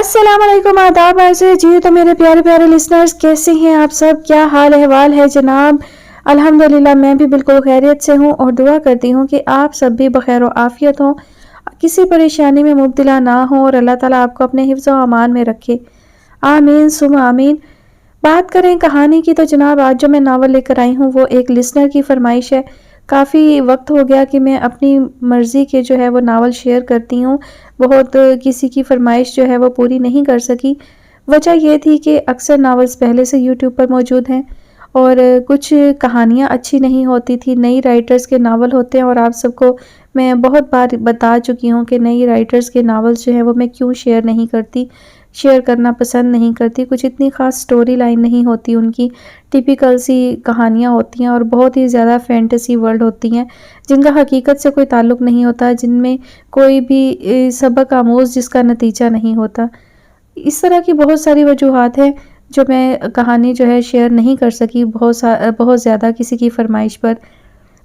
अस्सलाम वालेकुम, आदाब ऐसे जी। तो मेरे प्यारे प्यारे लिसनर्स, कैसे हैं आप सब? क्या हाल अहवाल है जनाब? अल्हम्दुलिल्लाह मैं भी बिल्कुल खैरियत से हूँ और दुआ करती हूँ कि आप सब भी बखैर व आफियत हों, किसी परेशानी में मुब्तला ना हो और अल्लाह ताला आपको अपने हिफ्ज़ व अमान में रखे। आमीन सुम आमीन। बात करें कहानी की, तो जनाब आज जो मैं नावल लेकर आई हूँ वो एक लिसनर की फरमाइश है। काफ़ी वक्त हो गया कि मैं अपनी मर्ज़ी के जो है वो नावल शेयर करती हूँ, बहुत किसी की फरमाइश जो है वो पूरी नहीं कर सकी। वजह ये थी कि अक्सर नावल्स पहले से यूट्यूब पर मौजूद हैं और कुछ कहानियाँ अच्छी नहीं होती थी। नई राइटर्स के नावल होते हैं और आप सबको मैं बहुत बार बता चुकी हूँ कि नई राइटर्स के नावल्स जो हैं वो मैं क्यों शेयर नहीं करती, शेयर करना पसंद नहीं करती। कुछ इतनी ख़ास स्टोरी लाइन नहीं होती उनकी, टिपिकल सी कहानियाँ होती हैं और बहुत ही ज़्यादा फैंटेसी वर्ल्ड होती हैं जिनका हकीकत से कोई ताल्लुक़ नहीं होता, जिनमें कोई भी सबक आमोज़ जिसका नतीजा नहीं होता। इस तरह की बहुत सारी वजूहात हैं जो मैं कहानी जो है शेयर नहीं कर सकी बहुत ज़्यादा किसी की फरमाइश पर।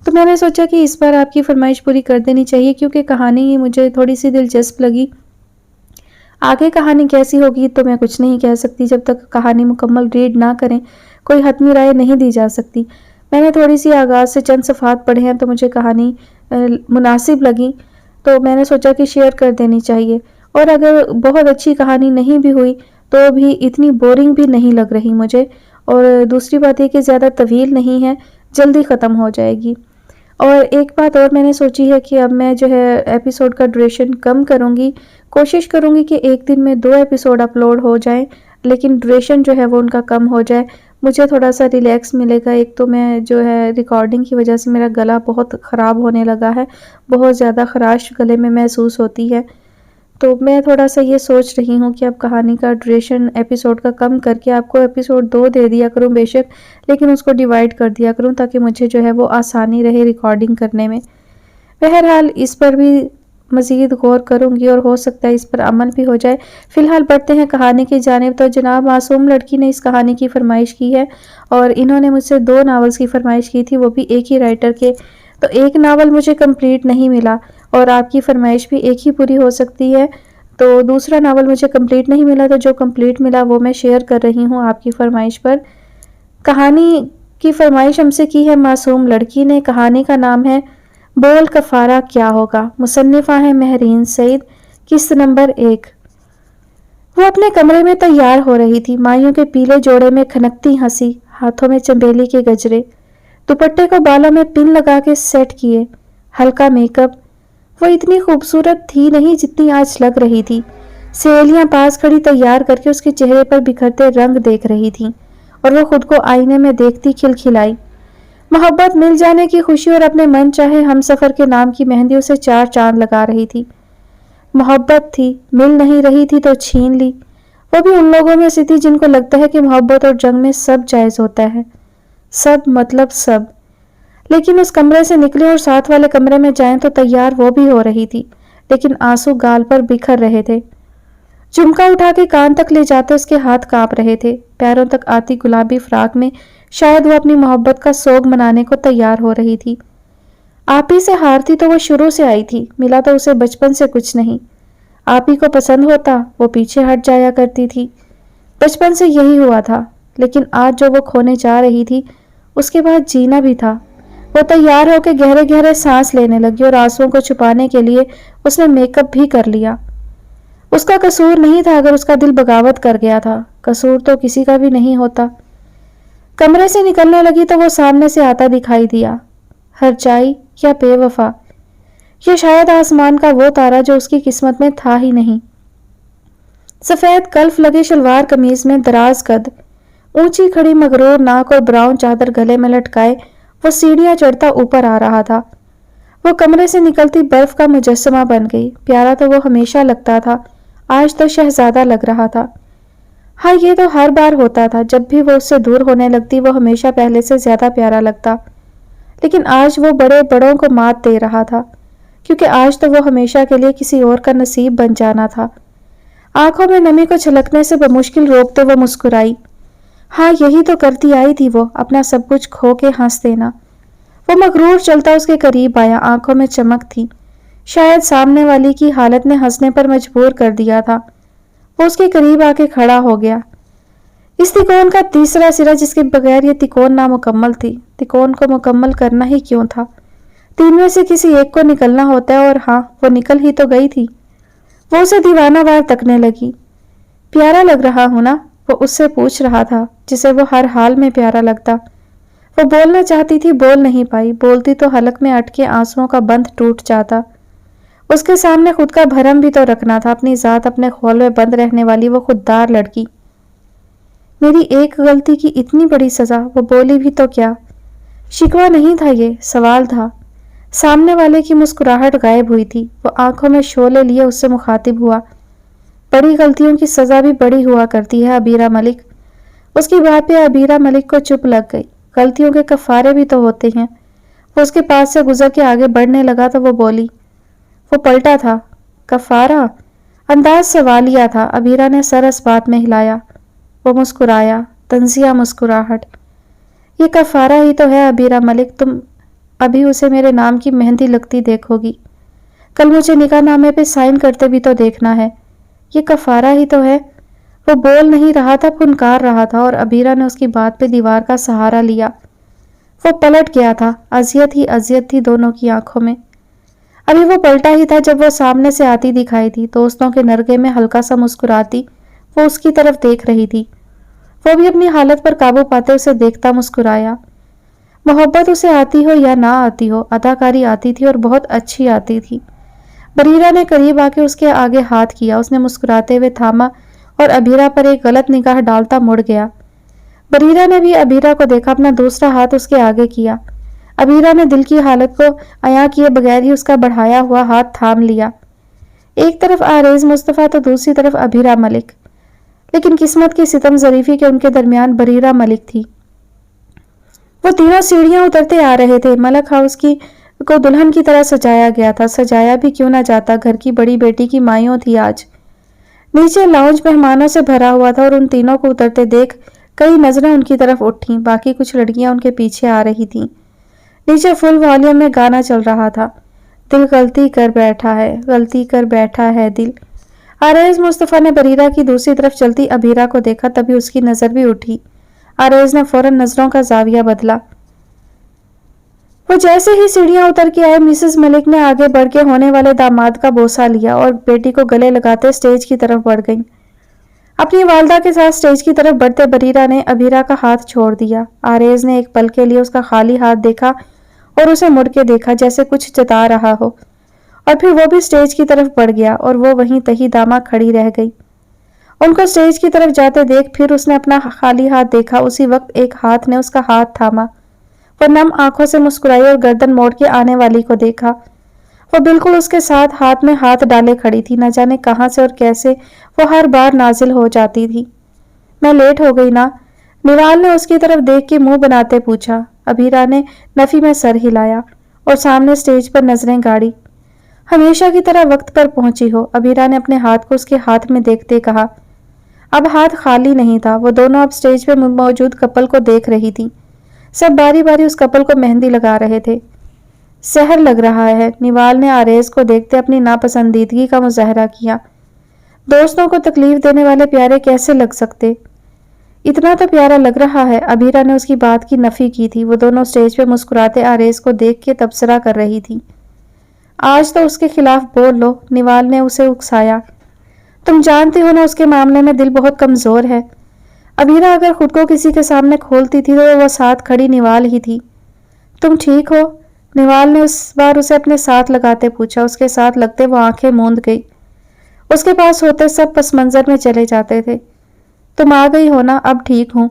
तो मैंने सोचा कि इस बार आपकी फरमाइश पूरी कर देनी चाहिए, क्योंकि कहानी मुझे थोड़ी सी दिलचस्प लगी। आगे कहानी कैसी होगी तो मैं कुछ नहीं कह सकती, जब तक कहानी मुकम्मल रीड ना करें कोई हतमी राय नहीं दी जा सकती। मैंने थोड़ी सी आगाज़ से चंद सफ़ात पढ़े हैं तो मुझे कहानी मुनासिब लगी, तो मैंने सोचा कि शेयर कर देनी चाहिए। और अगर बहुत अच्छी कहानी नहीं भी हुई तो भी इतनी बोरिंग भी नहीं लग रही मुझे। और दूसरी बात ये कि ज़्यादा तवील नहीं है, जल्दी ख़त्म हो जाएगी। और एक बात और मैंने सोची है कि अब मैं जो है एपिसोड का ड्यूरेशन कम करूँगी, कोशिश करूँगी कि एक दिन में 2 एपिसोड अपलोड हो जाएं, लेकिन ड्यूरेशन जो है वो उनका कम हो जाए। मुझे थोड़ा सा रिलैक्स मिलेगा। एक तो मैं जो है रिकॉर्डिंग की वजह से मेरा गला बहुत ख़राब होने लगा है, बहुत ज़्यादा ख़राश गले में महसूस होती है। तो मैं थोड़ा सा ये सोच रही हूँ कि अब कहानी का ड्यूरेशन एपिसोड का कम करके आपको एपिसोड 2 दे दिया करूँ बेशक, लेकिन उसको डिवाइड कर दिया करूँ ताकि मुझे जो है वो आसानी रहे रिकॉर्डिंग करने में। बहरहाल इस पर भी मज़ीद गौर करूँगी और हो सकता है इस पर अमल भी हो जाए। फ़िलहाल बढ़ते हैं कहानी की जानिब। तो जनाब मासूम लड़की ने इस कहानी की फरमाइश की है और इन्होंने मुझसे 2 नावल्स की फरमाइश की थी, वो भी एक ही राइटर के। तो एक नावल मुझे कंप्लीट नहीं मिला और आपकी फरमाइश भी एक ही पूरी हो सकती है, तो दूसरा नावल मुझे कंप्लीट नहीं मिला, तो जो कंप्लीट मिला वो मैं शेयर कर रही हूँ आपकी फरमाइश पर। कहानी की फरमाइश हमसे की है मासूम लड़की ने। कहानी का नाम है बोल कफ़ारा क्या होगा। मुसन्निफ़ा है महरीन सईद। किस्त नंबर 1। वो अपने कमरे में तैयार हो रही थी। मायूं के पीले जोड़े में खनकती हंसी, हाथों में चंबेली के गजरे, दुपट्टे को बालों में पिन लगा के सेट किए, हल्का मेकअप। वो इतनी खूबसूरत थी नहीं जितनी आज लग रही थी। सहेलियां पास खड़ी तैयार करके उसके चेहरे पर बिखरते रंग देख रही थीं और वो खुद को आईने में देखती खिलखिलाई। मोहब्बत मिल जाने की खुशी और अपने मन चाहे हम सफ़र के नाम की मेहंदी उसे 4 चांद लगा रही थी। मोहब्बत थी, मिल नहीं रही थी तो छीन ली। वो भी उन लोगों में से थी जिनको लगता है कि मोहब्बत और जंग में सब जायज़ होता है, सब मतलब सब। लेकिन उस कमरे से निकले और साथ वाले कमरे में जाएं तो तैयार वो भी हो रही थी, लेकिन आंसू गाल पर बिखर रहे थे। झुमका उठा के कान तक ले जाते उसके हाथ कांप रहे थे। पैरों तक आती गुलाबी फ्राक में शायद वो अपनी मोहब्बत का सोग मनाने को तैयार हो रही थी। आप ही से हार थी तो वो शुरू से आई थी, मिला तो उसे बचपन से कुछ नहीं। आप ही को पसंद होता वो पीछे हट जाया करती थी। बचपन से यही हुआ था, लेकिन आज जो वो खोने जा रही थी उसके बाद जीना भी था। वो तैयार होकर गहरे गहरे सांस लेने लगी और आंसुओं को छुपाने के लिए उसने मेकअप भी कर लिया। उसका कसूर नहीं था अगर उसका दिल बगावत कर गया था, कसूर तो किसी का भी नहीं होता। कमरे से निकलने लगी तो वो सामने से आता दिखाई दिया। हरजाई या बेवफा, ये शायद आसमान का वो तारा जो उसकी किस्मत में था ही नहीं। सफेद कल्फ लगे शलवार कमीज में दराज कद, ऊंची खड़ी मगरूर नाक और ब्राउन चादर गले में लटकाए वो सीढ़ियां चढ़ता ऊपर आ रहा था। वो कमरे से निकलती बर्फ का मुजस्समा बन गई। प्यारा तो वो हमेशा लगता था, आज तो शहजादा लग रहा था। हाँ, ये तो हर बार होता था, जब भी वो उससे दूर होने लगती वो हमेशा पहले से ज्यादा प्यारा लगता। लेकिन आज वो बड़े बड़ों को मात दे रहा था, क्योंकि आज तो वो हमेशा के लिए किसी और का नसीब बन जाना था। आंखों में नमी को छलकने से बमुश्किल रोकते वो मुस्कुराई। हाँ, यही तो करती आई थी वो, अपना सब कुछ खो के हंस देना। वो मगरूर चलता उसके करीब आया, आंखों में चमक थी। शायद सामने वाली की हालत ने हंसने पर मजबूर कर दिया था। वो उसके करीब आके खड़ा हो गया। इस तिकोन का तीसरा सिरा जिसके बगैर ये तिकोन नामुकम्मल थी। तिकोन को मुकम्मल करना ही क्यों था? 3 में से किसी एक को निकलना होता है, और हाँ, वो निकल ही तो गई थी। वो उसे दीवानावार तकने लगी। प्यारा लग रहा हूं ना? वो उससे पूछ रहा था, जिसे वो हर हाल में प्यारा लगता। वो बोलना चाहती थी, बोल नहीं पाई। बोलती तो हलक में अटके आंसुओं का बंध टूट जाता। उसके सामने खुद का भरम भी तो रखना था, अपनी जात अपने खौल में बंद रहने वाली वो खुददार लड़की। मेरी एक गलती की इतनी बड़ी सजा, वो बोली भी तो क्या? शिकवा नहीं था ये, सवाल था। सामने वाले की मुस्कुराहट गायब हुई थी। वो आंखों में शोले लिए उससे मुखातिब हुआ। बड़ी गलतियों की सजा भी बड़ी हुआ करती है अबीरा मलिक। उसकी बात पे अबीरा मलिक को चुप लग गई। गलतियों के कफारे भी तो होते हैं। वो उसके पास से गुजर के आगे बढ़ने लगा तो वो बोली। वो पलटा था। कफारा? अंदाज सवालिया था। अबीरा ने सर इस बात में हिलाया। वो मुस्कुराया, तंजिया मुस्कुराहट। ये कफारा ही तो है अबीरा मलिक। तुम अभी उसे मेरे नाम की मेहंदी लगती देखोगी। कल मुझे निकाहनामे पे साइन करते भी तो देखना है। ये कफारा ही तो है। वो बोल नहीं रहा था, फुनकार रहा था, और अबीरा ने उसकी बात पे दीवार का सहारा लिया। वो पलट गया था। अजियत ही अजियत थी दोनों की आंखों में। अभी वो पलटा ही था जब वो सामने से आती दिखाई थी। दोस्तों के नरगे में हल्का सा मुस्कुराती वो उसकी तरफ देख रही थी। वो भी अपनी हालत पर काबू पाते उसे देखता मुस्कुराया। मोहब्बत उसे आती हो या ना आती हो, अदाकारी आती थी और बहुत अच्छी आती थी। बरीरा ने करीब आके उसके आगे हाथ किया। उसने मुस्कुराते हुए थामा और अबीरा पर एक गलत निगाह डालता मुड़ गया। बरीरा ने भी अबीरा को देखा, अपना दूसरा हाथ उसके आगे किया। अबीरा ने दिल की हालत को अया किए बगैर ही उसका बढ़ाया हुआ हाथ थाम लिया। एक तरफ आरेज मुस्तफ़ा तो दूसरी तरफ अबीरा मलिक। लेकिन किस्मत की सितम ज़रीफी के उनके दरमियान बरीरा मलिक थी। वो तीनों सीढ़ियां उतरते आ रहे थे। मलक हाउस की को दुल्हन की तरह सजाया गया था। सजाया भी क्यों ना जाता, घर की बड़ी बेटी की माइयों थी आज। नीचे लाउंज मेहमानों से भरा हुआ था और उन तीनों को उतरते देख कई नजरें उनकी तरफ उठी। बाकी कुछ लड़कियां उनके पीछे आ रही थीं। नीचे फुल वॉल्यूम में गाना चल रहा था। दिल गलती कर बैठा है, गलती कर बैठा है दिल। आरेज मुस्तफ़ा ने बरीरा की दूसरी तरफ चलती अबीरा को देखा, तभी उसकी नजर भी उठी। आरेज ने फौरन नजरों का जाविया बदला। वो जैसे ही सीढ़ियां उतर के आए, मिसेस मलिक ने आगे बढ़ के होने वाले दामाद का बोसा लिया और बेटी को गले लगाते स्टेज की तरफ बढ़ गईं। अपनी वालदा के साथ स्टेज की तरफ बढ़ते बरीरा ने अबीरा का हाथ छोड़ दिया। आरेज ने एक पल के लिए उसका खाली हाथ देखा और उसे मुड़ के देखा जैसे कुछ जता रहा हो, और फिर वो भी स्टेज की तरफ बढ़ गया और वो वहीं तही दामा खड़ी रह गई। उनको स्टेज की तरफ जाते देख फिर उसने अपना खाली हाथ देखा। उसी वक्त एक हाथ ने उसका हाथ थामा। वो नम आंखों से मुस्कुराई और गर्दन मोड़ के आने वाली को देखा। वो बिल्कुल उसके साथ हाथ में हाथ डाले खड़ी थी। न जाने कहां से और कैसे वो हर बार नाजिल हो जाती थी। मैं लेट हो गई ना? निवाल ने उसकी तरफ देख के मुंह बनाते पूछा। अबीरा ने नफी में सर हिलाया और सामने स्टेज पर नजरें गाड़ी। हमेशा की तरह वक्त पर पहुंची हो। अबीरा ने अपने हाथ को उसके हाथ में देखते कहा। अब हाथ खाली नहीं था। वो दोनों अब स्टेज पर मौजूद कपल को देख रही थी। सब बारी बारी उस कपल को मेहंदी लगा रहे थे। सहर लग रहा है। निवाल ने आरेज को देखते अपनी नापसंदीदगी का मुजाहरा किया। दोस्तों को तकलीफ देने वाले प्यारे कैसे लग सकते? इतना तो प्यारा लग रहा है। अबीरा ने उसकी बात की नफी की थी। वो दोनों स्टेज पे मुस्कुराते आरेज को देख के तबसरा कर रही थी। आज तो उसके खिलाफ बोल लो, निवाल ने उसे उकसाया। तुम जानती हो ना उसके मामले में दिल बहुत कमजोर है। अबीरा अगर खुद को किसी के सामने खोलती थी तो वह साथ खड़ी निवाल ही थी। तुम ठीक हो? निवाल ने उस बार उसे अपने साथ लगाते पूछा। उसके साथ लगते वो आंखें मूंद गई। उसके पास होते सब पस मंजर में चले जाते थे। तुम आ गई हो ना? अब ठीक हूं।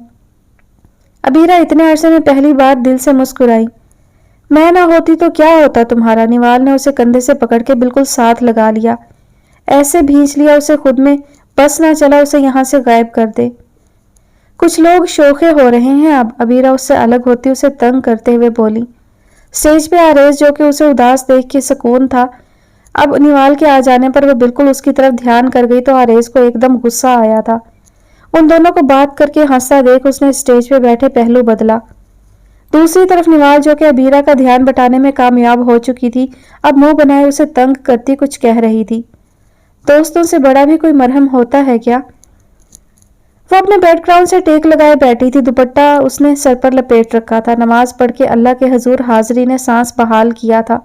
अबीरा इतने अरसे में पहली बार दिल से मुस्कुराई। मैं ना होती तो क्या होता तुम्हारा? निवाल ने उसे कंधे से पकड़ के बिल्कुल साथ लगा लिया। ऐसे भींच लिया उसे खुद में, बस ना चला उसे यहां से गायब कर दे। कुछ लोग शोखे हो रहे हैं अब। अबीरा उससे अलग होती उसे तंग करते हुए बोली। स्टेज पे आरेज जो कि उसे उदास देख के सुकून था, अब निवाल के आ जाने पर वह बिल्कुल उसकी तरफ ध्यान कर गई तो आरेज को एकदम गुस्सा आया था। उन दोनों को बात करके हंसता देख उसने स्टेज पे बैठे पहलू बदला। दूसरी तरफ निवाल जो कि अबीरा का ध्यान बटाने में कामयाब हो चुकी थी, अब मुंह बनाए उसे तंग करती कुछ कह रही थी। दोस्तों से बड़ा भी कोई मरहम होता है क्या? वो अपने बेड ग्राउंड से टेक लगाए बैठी थी। दुपट्टा उसने सर पर लपेट रखा था। नमाज पढ़ के अल्लाह के हजूर हाजिरी ने सांस बहाल किया था,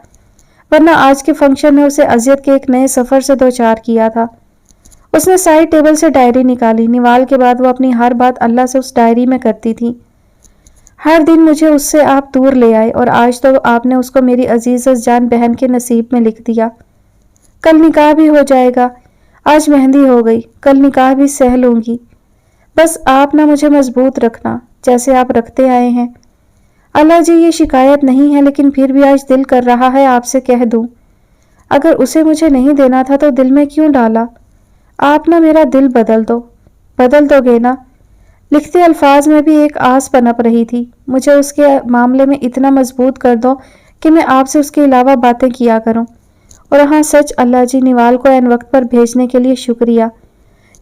वरना आज के फंक्शन में उसे अजियत के एक नए सफर से दो चार किया था। उसने साइड टेबल से डायरी निकाली। निवाल के बाद वो अपनी हर बात अल्लाह से उस डायरी में करती थी। हर दिन मुझे उससे आप दूर ले आए और आज तो आपने उसको मेरी अजीज जान बहन के नसीब में लिख दिया। कल निकाह भी हो जाएगा। आज मेहंदी हो गई, कल निकाह भी सह लूंगी। बस आप ना मुझे मजबूत रखना जैसे आप रखते आए हैं। अल्लाह जी, ये शिकायत नहीं है, लेकिन फिर भी आज दिल कर रहा है आपसे कह दूं। अगर उसे मुझे नहीं देना था तो दिल में क्यों डाला? आप ना मेरा दिल बदल दो। बदल दोगे ना? लिखते अल्फाज में भी एक आस पनप रही थी। मुझे उसके मामले में इतना मजबूत कर दो कि मैं आपसे उसके अलावा बातें किया करूं। और हाँ सच, अल्लाह जी, निवाल को ऐन वक्त पर भेजने के लिए शुक्रिया।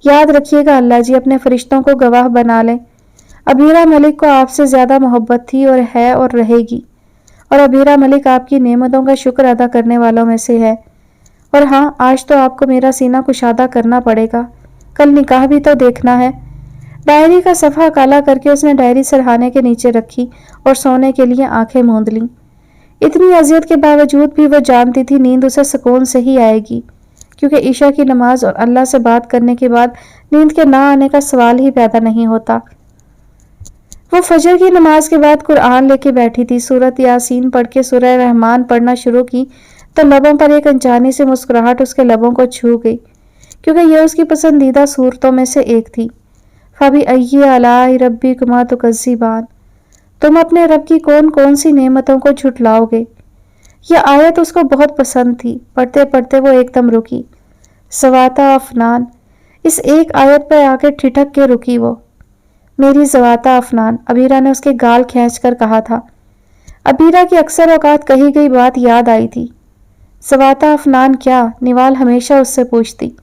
याद रखिएगा अल्लाह जी, अपने फरिश्तों को गवाह बना लें। अबीरा मलिक को आपसे ज़्यादा मोहब्बत थी और है और रहेगी, और अबीरा मलिक आपकी नेमतों का शुक्र अदा करने वालों में से है। और हाँ, आज तो आपको मेरा सीना कुशादा करना पड़ेगा, कल निकाह भी तो देखना है। डायरी का सफ़ा काला करके उसने डायरी सरहाने के नीचे रखी और सोने के लिए आंखें मूंद लीं। इतनी अजियत के बावजूद भी वो जानती थी नींद उसे सुकून से ही आएगी, क्योंकि ईशा की नमाज और अल्लाह से बात करने के बाद नींद के ना आने का सवाल ही पैदा नहीं होता। वो फजर की नमाज के बाद कुरान लेके बैठी थी। सूरत यासीन पढ़ के सूरह रहमान पढ़ना शुरू की तो लबों पर एक अनजानी सी मुस्कुराहट उसके लबों को छू गई, क्योंकि यह उसकी पसंदीदा सूरतों में से एक थी। फबी अय्यि आलाई रब्बिकुमा तुकज़्ज़िबान, तुम अपने रब की कौन कौन सी नेमतों को झुटलाओगे। यह आयत उसको बहुत पसंद थी। पढ़ते पढ़ते वो एकदम रुकी। ज़वाता अफनान, इस एक आयत पर आके ठिठक के रुकी वो। मेरी ज़वाता अफनान, अबीरा ने उसके गाल खींचकर कहा था। अबीरा की अक्सर औकात कही गई बात याद आई थी। ज़वाता अफनान क्या? निवाल हमेशा उससे पूछती।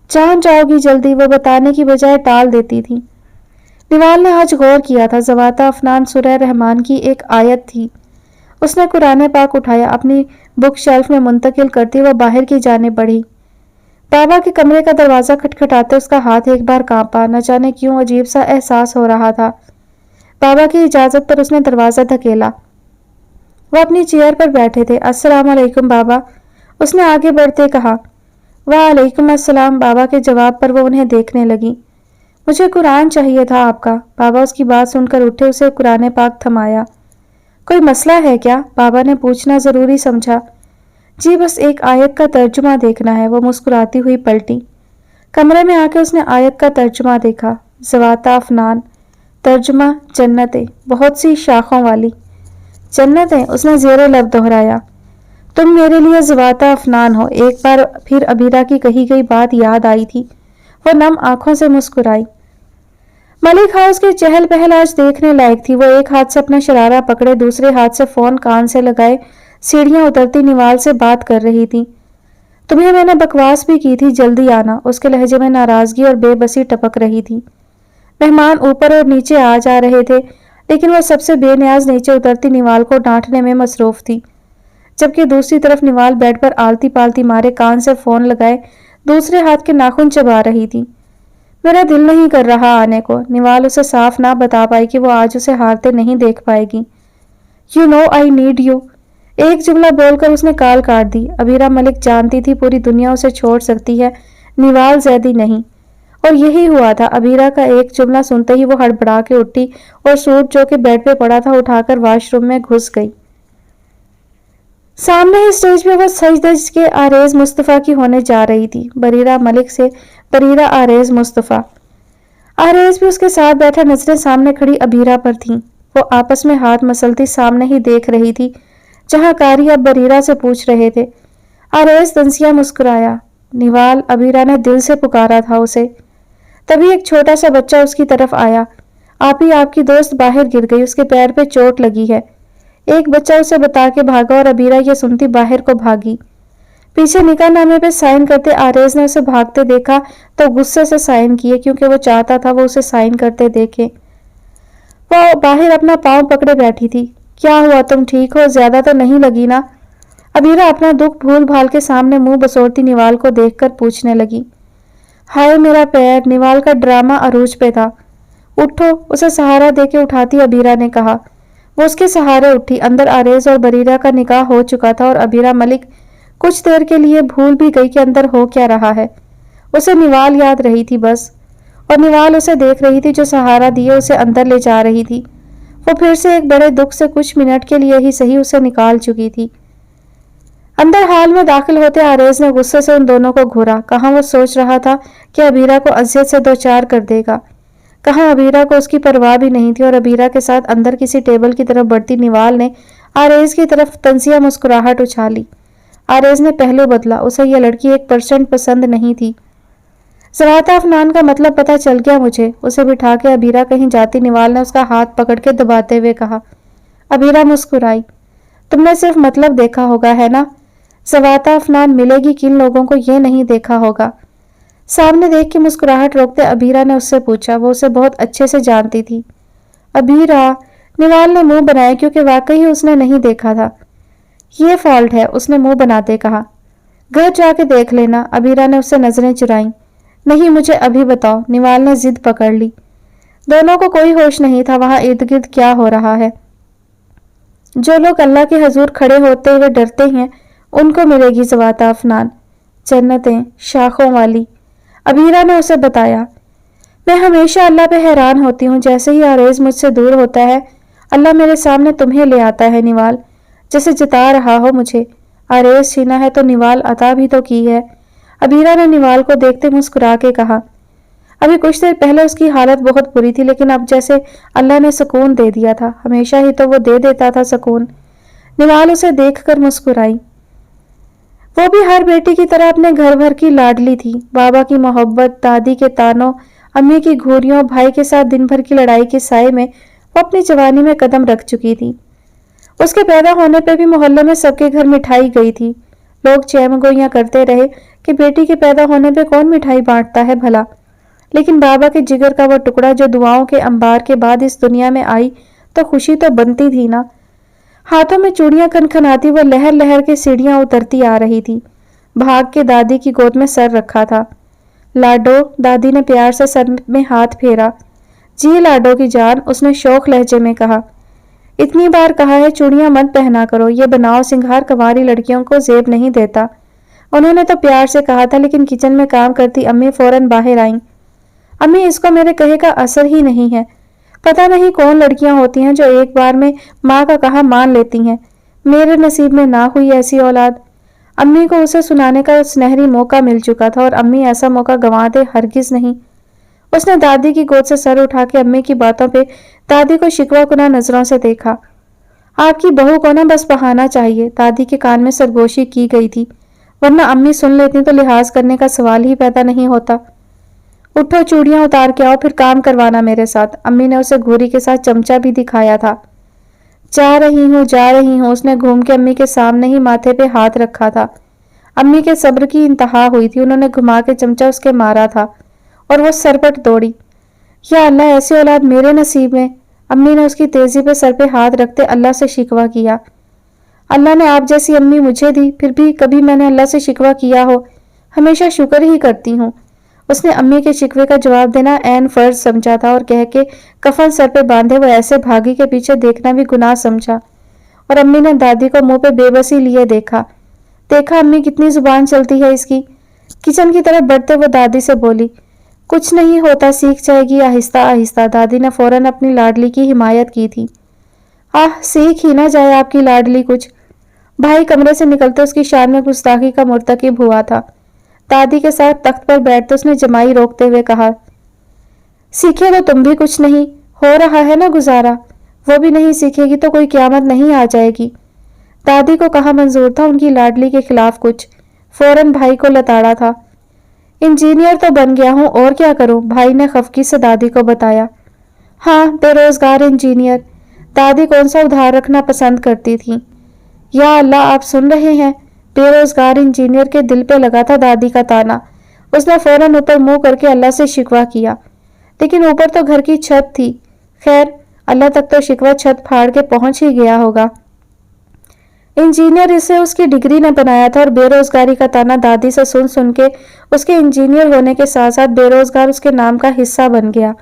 जान जाओगी जल्दी, वो बताने की बजाय टाल देती थी। निवाल ने आज गौर किया था। ज़वाता अफनान सूरह रहमान की एक आयत थी। उसने कुरान पाक उठाया, अपनी बुक शेल्फ में मुंतकिल करती वह बाहर की जाने बढ़ी। बाबा के कमरे का दरवाज़ा खटखटाते उसका हाथ एक बार कांपा। न जाने क्यों अजीब सा एहसास हो रहा था। बाबा की इजाज़त पर उसने दरवाज़ा धकेला। वह अपनी चेयर पर बैठे थे। अस्सलाम वालेकुम बाबा, उसने आगे बढ़ते कहा। वालेकुम अस्सलाम। बाबा के जवाब पर वो उन्हें देखने लगी। मुझे कुरान चाहिए था आपका। बाबा उसकी बात सुनकर उठे, उसे कुरान पाक थमाया। कोई मसला है क्या? बाबा ने पूछना ज़रूरी समझा। जी बस एक आयत का तर्जुमा देखना है। वो मुस्कुराती हुई पलटी। कमरे में आके उसने आयत का तर्जुमा देखा। ज़वाता अफनान, तर्जुमा जन्नतें, बहुत सी शाखों वाली जन्नतें। उसने ज़ेरे लब दोहराया। तुम मेरे लिए ज़वाता अफनान हो। एक बार फिर अबीरा की कही गई बात याद आई थी। वो नम आंखों से मुस्कुराई। मलिक हाउस की चहल पहल आज देखने लायक थी। वो एक हाथ से अपना शरारा पकड़े, दूसरे हाथ से फोन कान से लगाए सीढ़ियां उतरती निवाल से बात कर रही थी। तुम्हें मैंने बकवास भी की थी, जल्दी आना। उसके लहजे में नाराजगी और बेबसी टपक रही थी। मेहमान ऊपर और नीचे आ जा रहे थे, लेकिन वह सबसे बेनियाज नीचे उतरती निवाल को डांटने में मसरूफ थी, जबकि दूसरी तरफ निवाल बेड पर आलती पालती मारे कान से फोन लगाए दूसरे हाथ के नाखून चबा रही थी। मेरा दिल नहीं कर रहा आने को। निवाल उसे साफ ना बता पाई कि वो आज उसे हारते नहीं देख पाएगी। You know I need you, एक जुमला बोलकर उसने कॉल काट दी। अबीरा मलिक जानती थी पूरी दुनिया उसे छोड़ सकती है, निवाल जैदी नहीं। और यही हुआ था। अबीरा का एक जुमला सुनते ही वो हड़बड़ा के उठी और सूट जो कि बेड पे पड़ा था उठाकर वॉशरूम में घुस गई। सामने ही स्टेज पे वो सजदज के आरेज मुस्तफ़ा की होने जा रही थी। बरीरा मलिक से बरीरा आरेज मुस्तफ़ा। आरेज भी उसके साथ बैठा, नजरें सामने खड़ी अबीरा पर थीं। वो आपस में हाथ मसलती सामने ही देख रही थी, जहां कारी अब बरीरा से पूछ रहे थे। आरेज तंसिया मुस्कुराया। निवाल, अबीरा ने दिल से पुकारा था उसे। तभी एक छोटा सा बच्चा उसकी तरफ आया। आप ही आपकी दोस्त बाहर गिर गई, उसके पैर पे चोट लगी है। एक बच्चा उसे बता के भागा और अबीरा ये सुनती बाहर को भागी। पीछे निकाह नामे पे साइन करते आरेज ने उसे भागते देखा तो गुस्से से साइन किए, क्योंकि वो चाहता था वो उसे साइन करते देखे। वो बाहर अपना पाँव पकड़े बैठी थी। क्या हुआ, तुम ठीक हो? ज्यादा तो नहीं लगी ना? अबीरा अपना दुख भूल भाल के सामने मुंह बसोरती निवाल को देखकर पूछने लगी, हाय मेरा पैर। निवाल का ड्रामा अरूज पे था। उठो, उसे सहारा देके उठाती अबीरा ने कहा। वो उसके सहारे उठी। अंदर आरेज और बरीरा का निकाह हो चुका था और अबीरा मलिक कुछ देर के लिए भूल भी गई कि अंदर हो क्या रहा है। उसे निवाल याद रही थी बस, और निवाल उसे देख रही थी जो सहारा दिए उसे अंदर ले जा रही थी। वो फिर से एक बड़े दुख से कुछ मिनट के लिए ही सही उसे निकाल चुकी थी। अंदर हाल में दाखिल होते आरेज ने गुस्से से उन दोनों को घूरा। कहाँ वो सोच रहा था कि अबीरा को अजियत से दो चार कर देगा, कहाँ अबीरा को उसकी परवाह भी नहीं थी। और अबीरा के साथ अंदर किसी टेबल की तरफ बढ़ती निवाल ने आरेज की तरफ तंजिया मुस्कुराहट उछाली। आरेज ने पहलू बदला। उसे यह लड़की 1% पसंद नहीं थी। ज़वाता अफनान का मतलब पता चल गया मुझे। उसे बिठा के अबीरा कहीं जाती निवाल ने उसका हाथ पकड़ के दबाते हुए कहा। अबीरा मुस्कुराई। तुमने सिर्फ मतलब देखा होगा है ना? ज़वाता अफनान मिलेगी किन लोगों को ये नहीं देखा होगा। सामने देख के मुस्कुराहट रोकते अबीरा ने उससे पूछा। वो उसे बहुत अच्छे से जानती थी। अबीरा, निवाल ने मुंह बनाया क्योंकि वाकई ही उसने नहीं देखा था। ये फॉल्ट है, उसने मुंह बनाते कहा। घर जाके देख लेना। अबीरा ने उससे नजरें चुराई। नहीं, मुझे अभी बताओ। निवाल ने जिद पकड़ ली। दोनों को कोई होश नहीं था वहां इर्द गिर्द क्या हो रहा है। जो लोग अल्लाह के हजूर खड़े होते हुए डरते हैं उनको मिलेगी ज़वाता अफनान, जन्नतें शाखों वाली। अबीरा ने उसे बताया। मैं हमेशा अल्लाह पे हैरान होती हूँ। जैसे ही आरेज मुझसे दूर होता है अल्लाह मेरे सामने तुम्हें ले आता है निवाल, जैसे जता रहा हो मुझे। आरेज छीना है तो निवाल अता भी तो की है। अबीरा ने निवाल को देखते मुस्कुरा के कहा। अभी कुछ देर पहले उसकी हालत बहुत बुरी थी, लेकिन अब जैसे अल्लाह ने सुकून दे दिया था। हमेशा ही तो वो दे देता था सुकून। निवाल उसे देखकर मुस्कुराई। वो भी हर बेटी की तरह अपने घर भर की लाडली थी। बाबा की मोहब्बत, दादी के तानों, अम्मी की घूरियों, भाई के साथ दिन भर की लड़ाई के साए में वो अपनी जवानी में कदम रख चुकी थी। उसके पैदा होने पे भी मोहल्ले में सबके घर मिठाई गई थी। लोग चैमगोइयां करते रहे कि बेटी के पैदा होने पे कौन मिठाई बांटता है भला। लेकिन बाबा के जिगर का वो टुकड़ा जो दुआओं के अंबार के बाद इस दुनिया में आई तो खुशी तो बनती थी ना। हाथों में चूड़ियां खनखनाती वो लहर लहर के सीढ़ियां उतरती आ रही थी। भाग के दादी की गोद में सर रखा था। लाडो, दादी ने प्यार से सर में हाथ फेरा। जी लाडो की जान, उसने शौक लहजे में कहा। इतनी बार कहा है चूड़ियां मत पहना करो, ये बनाओ सिंगार कंवारी लड़कियों को जेब नहीं देता। उन्होंने तो प्यार से कहा था, लेकिन किचन में काम करती अम्मी फौरन बाहर आईं। अम्मी, इसको मेरे कहे का असर ही नहीं है। पता नहीं कौन लड़कियां होती हैं जो एक बार में माँ का कहा मान लेती हैं। मेरे नसीब में ना हुई ऐसी औलाद। अम्मी को उसे सुनाने का सुनहरी मौका मिल चुका था और अम्मी ऐसा मौका गंवा दे हरगिज नहीं। उसने दादी की गोद से सर उठा के अम्मी की बातों पे दादी को शिकवा कुना नजरों से देखा। आपकी बहू को ना बस बहाना चाहिए, दादी के कान में सरगोशी की गई थी, वरना अम्मी सुन लेती तो लिहाज करने का सवाल ही पैदा नहीं होता। उठो, चूड़ियां उतार के आओ, फिर काम करवाना मेरे साथ। अम्मी ने उसे घूरी के साथ चमचा भी दिखाया था। जा रही हूँ, जा रही हूँ। उसने घूम के अम्मी के सामने ही माथे पे हाथ रखा था। अम्मी के सब्र की इंतहा हुई थी। उन्होंने घुमा के चमचा उसके मारा था और वो सरपट दौड़ी। या अल्लाह, ऐसी औलाद मेरे नसीब में। अम्मी ने उसकी तेजी पे सर पे हाथ रखते अल्लाह से शिकवा किया। अल्लाह ने आप जैसी अम्मी मुझे दी, फिर भी कभी मैंने अल्लाह से शिकवा किया हो? हमेशा शुक्र ही करती हूँ। उसने अम्मी के शिकवे का जवाब देना ऐन फर्ज समझा था और कह के कफन सर पे बांधे वो ऐसे भागी के पीछे देखना भी गुनाह समझा। और अम्मी ने दादी को मुंह पे बेबसी लिए देखा। देखा अम्मी कितनी जुबान चलती है इसकी। किचन की तरफ बढ़ते वो दादी से बोली, कुछ नहीं होता, सीख जाएगी आहिस्ता आहिस्ता। दादी ने फौरन अपनी लाडली की हिमायत की थी। आह, सीख ही ना जाए आपकी लाडली कुछ। भाई कमरे से निकलते उसकी शान में गुस्ताखी का मुर्तकिब हुआ था। दादी के साथ तख्त पर बैठते उसने जमाई रोकते हुए कहा, सीखे तो तुम भी कुछ नहीं, हो रहा है ना गुजारा। वो भी नहीं सीखेगी तो कोई क्यामत नहीं आ जाएगी। दादी को कहा मंजूर था उनकी लाडली के खिलाफ कुछ। फौरन भाई को लताड़ा था। इंजीनियर तो बन गया हूं, और क्या करूं, भाई ने खफकी से दादी को बताया। हाँ, बेरोजगार इंजीनियर। दादी कौन सा उधार रखना पसंद करती थी। या अल्लाह, आप सुन रहे हैं? बेरोजगार इंजीनियर के दिल पे लगा था दादी का ताना। उसने फौरन ऊपर मुंह करके अल्लाह से शिकवा किया, लेकिन ऊपर तो घर की छत थी। खैर, अल्लाह तक तो शिकवा छत फाड़ के पहुंच ही गया होगा। इंजीनियर इसे उसकी डिग्री ने बनाया था और बेरोजगारी का ताना दादी से सुन सुन के उसके इंजीनियर होने के साथ साथ बेरोजगार उसके नाम का हिस्सा बन गया।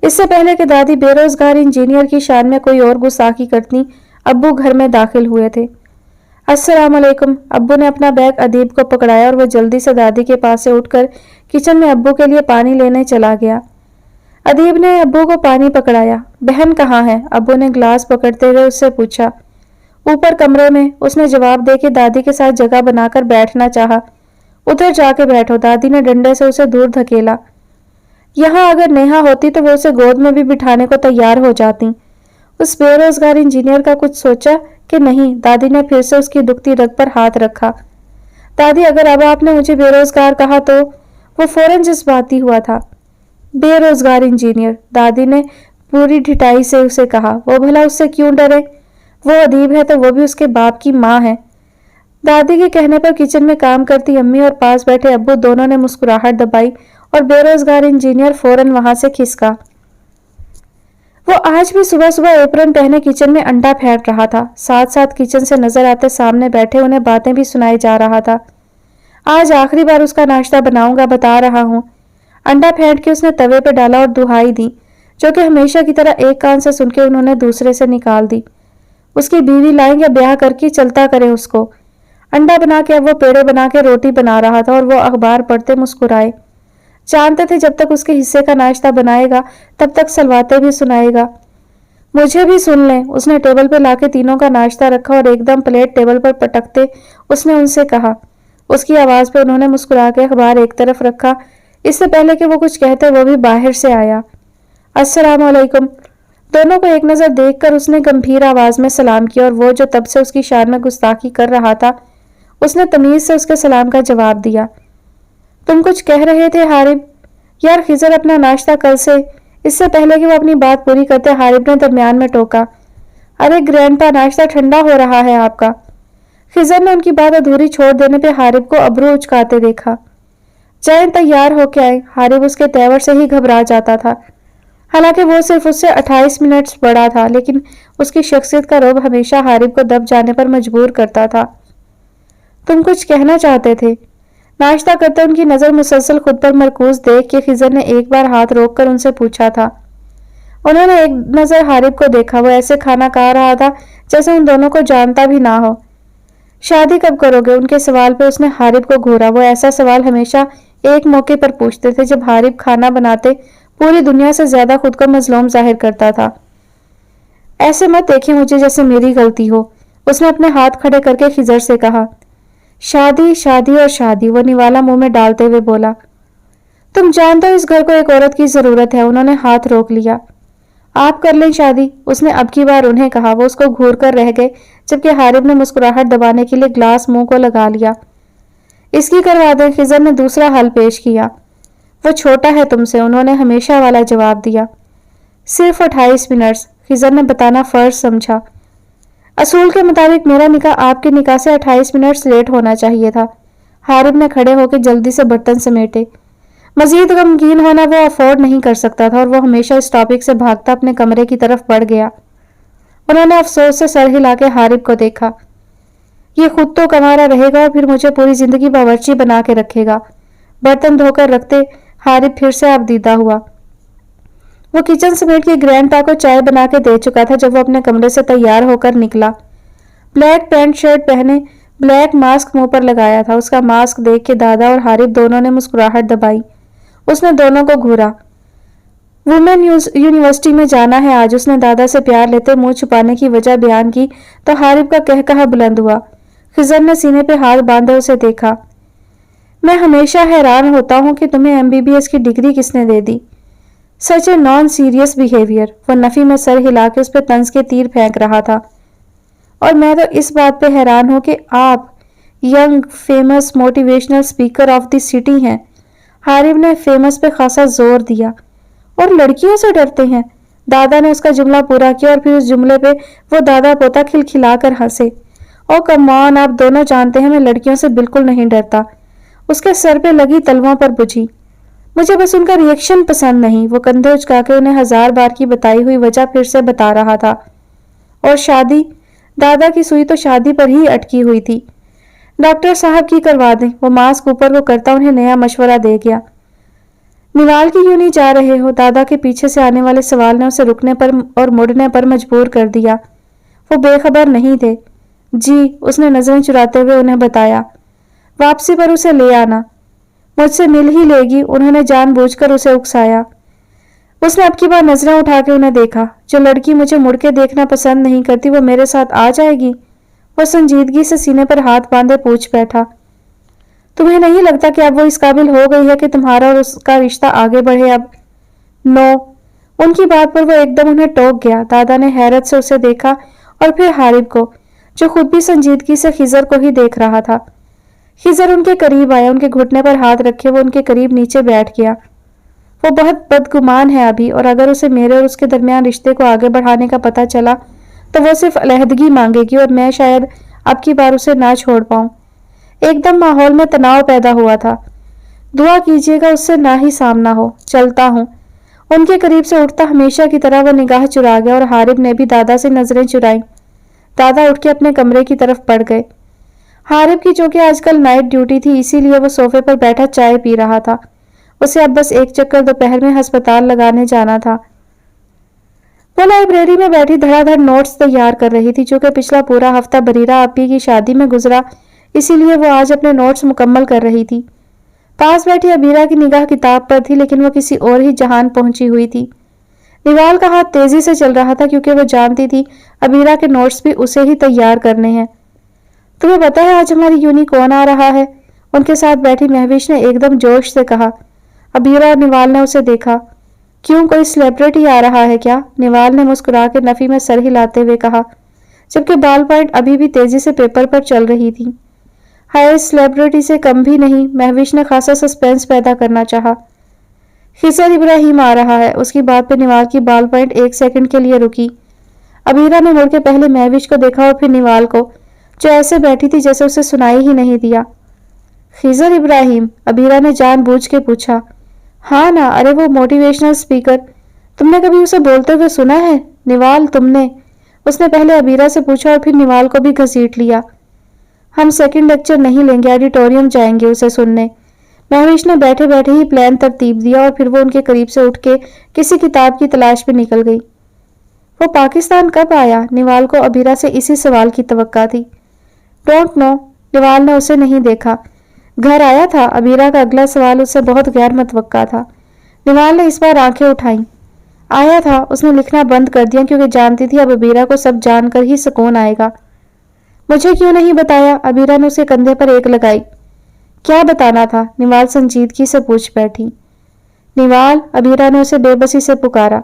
इससे पहले कि दादी बेरोजगार इंजीनियर की शान में कोई और गुस्ताखी करती, अब्बू घर में दाखिल हुए थे। अस्सलाम वालेकुम। अब्बू ने अपना बैग अदीब को पकड़ाया और वह जल्दी से दादी के पास से उठकर किचन में अब्बू के लिए पानी लेने चला गया। अदीब ने अब्बू को पानी पकड़ाया। बहन कहाँ है? अब्बू ने ग्लास पकड़ते हुए उससे पूछा। ऊपर कमरे में, उसने जवाब दे के दादी के साथ जगह बनाकर बैठना चाहा। उधर जाके बैठो, दादी ने डंडे से उसे दूर धकेला। यहाँ अगर नेहा होती तो वो उसे गोद में भी बिठाने को तैयार हो जाती। उस बेरोजगार इंजीनियर का कुछ सोचा कि नहीं? दादी ने फिर से उसकी दुखती रग पर हाथ रखा। दादी, अगर अब आपने मुझे बेरोजगार कहा तो? वो फौरन जज्बाती हुआ था। बेरोजगार इंजीनियर, दादी ने पूरी ढिठाई से उसे कहा। वो भला उससे क्यों डरे? वो अदीब है तो वो भी उसके बाप की माँ है। दादी के कहने पर किचन में काम करती अम्मी और पास बैठे अब्बू दोनों ने मुस्कुराहट दबाई और बेरोजगार इंजीनियर फौरन वहां से खिसका। वो आज भी सुबह सुबह एप्रन पहने किचन में अंडा फेंट रहा था। साथ साथ किचन से नजर आते सामने बैठे उन्हें बातें भी सुनाई जा रहा था। आज आखिरी बार उसका नाश्ता बनाऊंगा, बता रहा हूँ। अंडा फेंट के उसने तवे पर डाला और दुहाई दी, जो कि हमेशा की तरह एक कान से सुन के उन्होंने दूसरे से निकाल दी। उसकी बीवी लाएंगे, ब्याह करके चलता करे उसको। अंडा बना के अब वो पेड़े बना के रोटी बना रहा था और वो अखबार पढ़ते मुस्कुराए। जानते थे जब तक उसके हिस्से का नाश्ता बनाएगा तब तक सलवाते भी सुनाएगा। मुझे भी सुन लें। उसने टेबल पर लाके तीनों का नाश्ता रखा और एकदम प्लेट टेबल पर पटकते उसने उनसे कहा। उसकी आवाज पे उन्होंने मुस्कुरा के अखबार एक तरफ रखा। इससे पहले कि वो कुछ कहते वो भी बाहर से आया। अस्सलाम वालेकुम। दोनों को एक नजर देखकर उसने गंभीर आवाज में सलाम किया और वो जो तब से उसकी शान में गुस्ताखी कर रहा था उसने तमीज से उसके सलाम का जवाब दिया। तुम कुछ कह रहे थे हारिब? यार खिजर, अपना नाश्ता कल से। इससे पहले कि वो अपनी बात पूरी करते हारिब ने दरमियान में टोका। अरे ग्रैंडपा, नाश्ता ठंडा हो रहा है आपका। खिजर ने उनकी बात अधूरी छोड़ देने पे हारिब को अबरू उचकाते देखा। जाएं, तैयार होके आए। हारिब उसके तेवर से ही घबरा जाता था। हालांकि वो सिर्फ उससे 28 मिनट बड़ा था, लेकिन उसकी शख्सियत का रौब हमेशा हारिब को दब जाने पर मजबूर करता था। तुम कुछ कहना चाहते थे? नाश्ता करते उनकी नजर मुसलसल खुद पर मरकूज देख के खिजर ने एक बार हाथ रोककर उनसे पूछा था। उन्होंने एक नजर हारिब को देखा। वो ऐसे खाना खा रहा था जैसे उन दोनों को जानता भी ना हो। शादी कब करोगे? उनके सवाल पर उसने हारिब को घूरा। वो ऐसा सवाल हमेशा एक मौके पर पूछते थे जब हारिब खाना बनाते पूरी दुनिया से ज्यादा खुद को मजलूम जाहिर करता था। ऐसे मत देखें मुझे जैसे मेरी गलती हो, उसने अपने हाथ खड़े करके खिजर से कहा। शादी, शादी और शादी, वो निवाला मुंह में डालते हुए बोला। तुम जानते हो इस घर को एक औरत की जरूरत है। उन्होंने हाथ रोक लिया। आप कर लें शादी, उसने अब की बार उन्हें कहा। वो उसको घूर कर रह गए जबकि हारिब ने मुस्कुराहट दबाने के लिए ग्लास मुंह को लगा लिया। इसकी करवा दें, खिजर ने दूसरा हल पेश किया। वो छोटा है तुमसे, उन्होंने हमेशा वाला जवाब दिया। सिर्फ 28 मिनट, खिजर ने बताना फर्ज समझा। असूल के मुताबिक मेरा निकाह आपके निकाह से 28 मिनट लेट होना चाहिए था। हारिब ने खड़े होकर जल्दी से बर्तन समेटे। मजीद गमगीन होना वो अफोर्ड नहीं कर सकता था और वो हमेशा इस टॉपिक से भागता अपने कमरे की तरफ बढ़ गया। उन्होंने अफसोस से सर हिला के हारिब को देखा। ये खुद तो कमारा रहेगा और फिर मुझे पूरी जिंदगी बावर्ची बना के रखेगा। बर्तन धोकर रखते हारिब फिर से आबदीदा हुआ। वो किचन समेट के ग्रैंडपा को चाय बना के दे चुका था जब वो अपने कमरे से तैयार होकर निकला। ब्लैक पैंट शर्ट पहने, ब्लैक मास्क मुंह पर लगाया था। उसका मास्क देख के दादा और हारिब दोनों ने मुस्कुराहट दबाई। उसने दोनों को घूरा। वुमेन यूनिवर्सिटी में जाना है आज, उसने दादा से प्यार लेते मुंह छुपाने की वजह बयान की तो हारिब का कहकहा बुलंद हुआ। खिजर ने सीने पे हाथ बांधे उसे देखा। मैं हमेशा हैरान होता हूँ कि तुम्हें MBBS की डिग्री किसने दे दी। सच ए नॉन सीरियस बिहेवियर। वो नफी में सर हिला के उस पर तंज के तीर फेंक रहा था। और मैं तो इस बात पे हैरान हूं कि आप young famous motivational speaker of the city हैं। हारिब ने फेमस पे खासा जोर दिया। और लड़कियों से डरते हैं। दादा ने उसका जुमला पूरा किया और फिर उस जुमले पे वो दादा पोता खिलखिलाकर हंसे। ओ कम ऑन, आप दोनों जानते हैं मैं लड़कियों से बिल्कुल नहीं डरता। उसके सर पे लगी तलवों पर बुझी। मुझे बस उनका रिएक्शन पसंद नहीं। वो कंधे उचका के उन्हें 1000 बार की बताई हुई वजह फिर से बता रहा था। और शादी, दादा की सुई तो शादी पर ही अटकी हुई थी। डॉक्टर साहब की करवा दें, वो मास्क ऊपर को करता उन्हें नया मशवरा दे गया। निवाल की यूं नहीं जा रहे हो, दादा के पीछे से आने वाले सवाल ने उसे रुकने पर और मुड़ने पर मजबूर कर दिया। वो बेखबर नहीं थे। जी, उसने नजरें चुराते हुए उन्हें बताया। वापसी पर उसे ले आना, मुझसे मिल ही लेगी, उन्होंने जानबूझकर उसे उकसाया। उसने अब की बार नजरें उठा के उन्हें देखा। जो लड़की मुझे मुड़ के देखना पसंद नहीं करती वो मेरे साथ आ जाएगी? वो संजीदगी से सीने पर हाथ बांधे पूछ बैठा। तुम्हें नहीं लगता कि अब वो इस काबिल हो गई है कि तुम्हारा और उसका रिश्ता आगे बढ़े अब? नो। उनकी बात पर वो एकदम उन्हें टोक गया। दादा ने हैरत से उसे देखा और फिर हारिब को, जो खुद भी संजीदगी से खिजर को ही देख रहा था। खिजर उनके करीब आया, उनके घुटने पर हाथ रखे वो उनके करीब नीचे बैठ गया। वो बहुत बदगुमान है अभी, और अगर उसे मेरे और उसके दरमियान रिश्ते को आगे बढ़ाने का पता चला तो वो सिर्फ अलहदगी मांगेगी और मैं शायद अब की बार उसे ना छोड़ पाऊं। एकदम माहौल में तनाव पैदा हुआ था। दुआ कीजिएगा उससे ना ही सामना हो। चलता हूं। उनके करीब से उठता हमेशा की तरह वो निगाह चुरा गया और हारिब ने भी दादा से नजरें चुराई। दादा उठ के अपने कमरे की तरफ बढ़ गए। हारिब की जो कि आजकल नाइट ड्यूटी थी, इसीलिए वो सोफे पर बैठा चाय पी रहा था। उसे अब बस एक चक्कर दोपहर में अस्पताल लगाने जाना था। वो लाइब्रेरी में बैठी धड़ाधड़ नोट्स तैयार कर रही थी, जो कि पिछला पूरा हफ्ता बरीरा आपी की शादी में गुजरा, इसीलिए वो आज अपने नोट्स मुकम्मल कर रही थी। पास बैठी अबीरा की निगाह किताब पर थी, लेकिन वो किसी और ही जहान पहुंची हुई थी। निवाल का हाथ तेजी से चल रहा था, क्योंकि वो जानती थी अबीरा के नोट्स भी उसे ही तैयार करने हैं। तुम्हें पता है आज हमारी यूनी कौन आ रहा है? उनके साथ बैठी महविश ने एकदम जोश से कहा। अबीरा और निवाल ने उसे देखा। क्यों, कोई सेलिब्रिटी आ रहा है क्या? निवाल ने मुस्कुरा के नफी में सर हिलाते हुए कहा, जबकि बाल पॉइंट अभी भी तेजी से पेपर पर चल रही थी। हाय, सेलिब्रिटी से कम भी नहीं। महविश ने खासा सस्पेंस पैदा करना चाहा। खिजर इब्राहिम आ रहा है। उसकी बात पे निवाल की बाल पॉइंट एक सेकंड के लिए रुकी। अबीरा ने मुड़ के पहले महविश को देखा और फिर निवाल को, जो ऐसे बैठी थी जैसे उसे सुनाई ही नहीं दिया। खिजर इब्राहिम? अबीरा ने जानबूझ के पूछा। हाँ ना, अरे वो मोटिवेशनल स्पीकर। तुमने कभी उसे बोलते हुए सुना है? निवाल, तुमने? उसने पहले अबीरा से पूछा और फिर निवाल को भी घसीट लिया। हम सेकंड लेक्चर नहीं लेंगे, ऑडिटोरियम जाएंगे उसे सुनने। महविश ने बैठे बैठे ही प्लान तरतीब दिया और फिर वो उनके करीब से उठ के किसी किताब की तलाश में निकल गई। वो पाकिस्तान कब आया? निवाल को अबीरा से इसी सवाल की तवक्का थी। Don't know. निवाल ने उसे नहीं देखा। घर आया था? अबीरा का अगला सवाल उससे बहुत गैर मुतवक्का था। निवाल ने इस बार आंखें उठाई। आया था। उसने लिखना बंद कर दिया, क्योंकि जानती थी अब अबीरा को सब जानकर ही सुकून आएगा। मुझे क्यों नहीं बताया? अबीरा ने उसके कंधे पर एक लगाई। क्या बताना था? निवाल संजीदगी से पूछ बैठी। निवाल, अबीरा ने उसे बेबसी से पुकारा।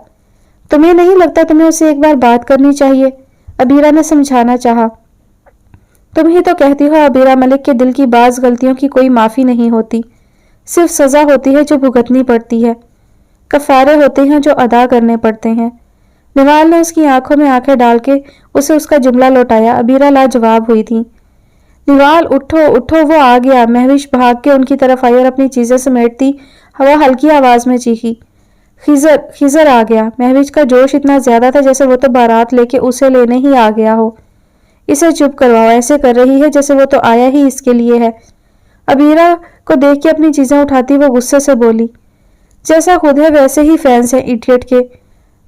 तुम्हें नहीं लगता तुम्हें उससे एक बार बात करनी चाहिए? अबीरा ने समझाना चाहा। तुम ही तो कहती हो अबीरा मलिक के दिल की बाज गलतियों की कोई माफी नहीं होती, सिर्फ सजा होती है जो भुगतनी पड़ती है, कफारे होते हैं जो अदा करने पड़ते हैं। निवाल ने उसकी आंखों में आंखें डाल के उसे उसका जुमला लौटाया। अबीरा लाजवाब हुई थी। निवाल, उठो उठो, वो आ गया। महविश भाग के उनकी तरफ आई और अपनी चीजें समेटती हवा हल्की आवाज में चीखी। खिजर, खिजर आ गया। महविश का जोश इतना ज्यादा था जैसे वो तो बारात लेके उसे लेने ही आ गया हो। इसे चुप करवाओ, ऐसे कर रही है जैसे वो तो आया ही इसके लिए है। अबीरा को देख के अपनी चीजें उठाती वो गुस्से से बोली। जैसा खुद है वैसे ही फैंस हैं इडियट के।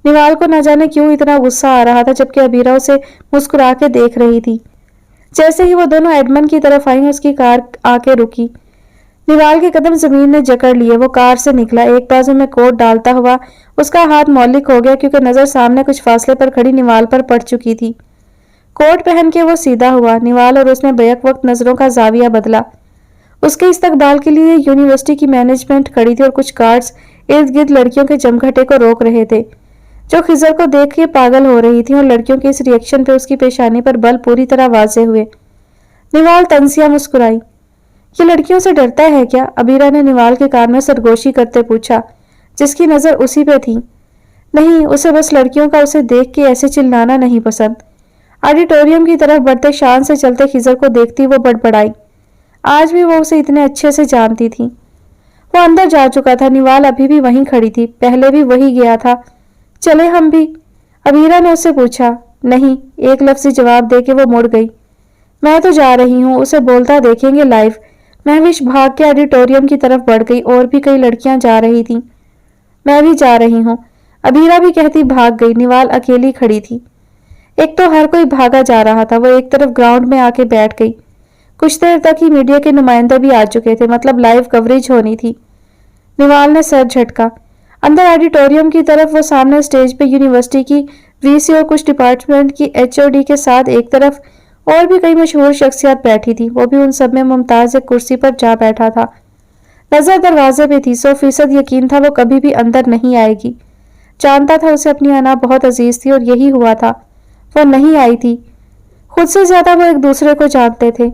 निवाल को न जाने क्यों इतना गुस्सा आ रहा था, जबकि अबीरा उसे मुस्कुरा के देख रही थी। जैसे ही वो दोनों एडमंड की तरफ आई, उसकी कार आके रुकी। निवाल के कदम जमीन ने जकड़ लिए। वो कार से निकला। एक बाजू में कोट डालता हुआ उसका हाथ मौलिक हो गया, क्योंकि नजर सामने कुछ फासले पर खड़ी निवाल पर पड़ चुकी थी। कोट पहन के वो सीधा हुआ। निवाल और उसने बेक वक्त नजरों का जाविया बदला। उसके इस्तकबाल के लिए यूनिवर्सिटी की मैनेजमेंट खड़ी थी और कुछ गार्ड्स इर्द गिर्द लड़कियों के जमघटे को रोक रहे थे, जो खिजर को देख के पागल हो रही थी। और लड़कियों के इस रिएक्शन पे उसकी पेशानी पर बल पूरी तरह वाजे हुए। निवाल तंसिया मुस्कुराई। ये लड़कियों से डरता है क्या? अबीरा ने निवाल के कान में सरगोशी करते पूछा, जिसकी नजर उसी पे थी। नहीं, उसे बस लड़कियों का उसे देख के ऐसे चिल्लाना नहीं पसंद। ऑडिटोरियम की तरफ बढ़ते शान से चलते खिजर को देखती वो बड़बड़ाई। आज भी वो उसे इतने अच्छे से जानती थी। वो अंदर जा चुका था। निवाल अभी भी वहीं खड़ी थी। पहले भी वही गया था। चले हम भी? अबीरा ने उससे पूछा। نہیں, ایک لفظی جواب دے کے وہ مڑ گئی۔ میں تو جا رہی ہوں، اسے بولتا دیکھیں گے لائیو۔ مہوش بھاگ کے آڈیٹوریم کی طرف بڑھ گئی، اور بھی کئی لڑکیاں جا رہی تھیں۔ میں بھی جا رہی ہوں، ابیرہ بھی کہتی بھاگ گئی۔ نوال اکیلی کھڑی تھی۔ ایک تو ہر کوئی بھاگا جا رہا تھا، وہ ایک طرف گراؤنڈ میں آ کے بیٹھ گئی۔ کچھ دیر تک ہی میڈیا کے نمائندے بھی آ چکے تھے، مطلب لائیو کوریج ہونی تھی۔ نوال نے سر جھٹکا۔ اندر آڈیٹوریم کی طرف، وہ سامنے اسٹیج پہ یونیورسٹی کی وی سی اور کچھ ڈپارٹمنٹ کی ایچ او ڈی کے ساتھ ایک طرف اور بھی کئی مشہور شخصیات بیٹھی تھی۔ وہ بھی ان سب میں ممتاز ایک کرسی پر جا بیٹھا تھا۔ نظر دروازے پہ تھی، 100% یقین تھا وہ کبھی بھی اندر نہیں آئے گی۔ جانتا تھا اسے اپنی انا بہت عزیز تھی، اور یہی ہوا تھا، وہ نہیں آئی تھی۔ خود سے زیادہ وہ ایک دوسرے کو جانتے تھے۔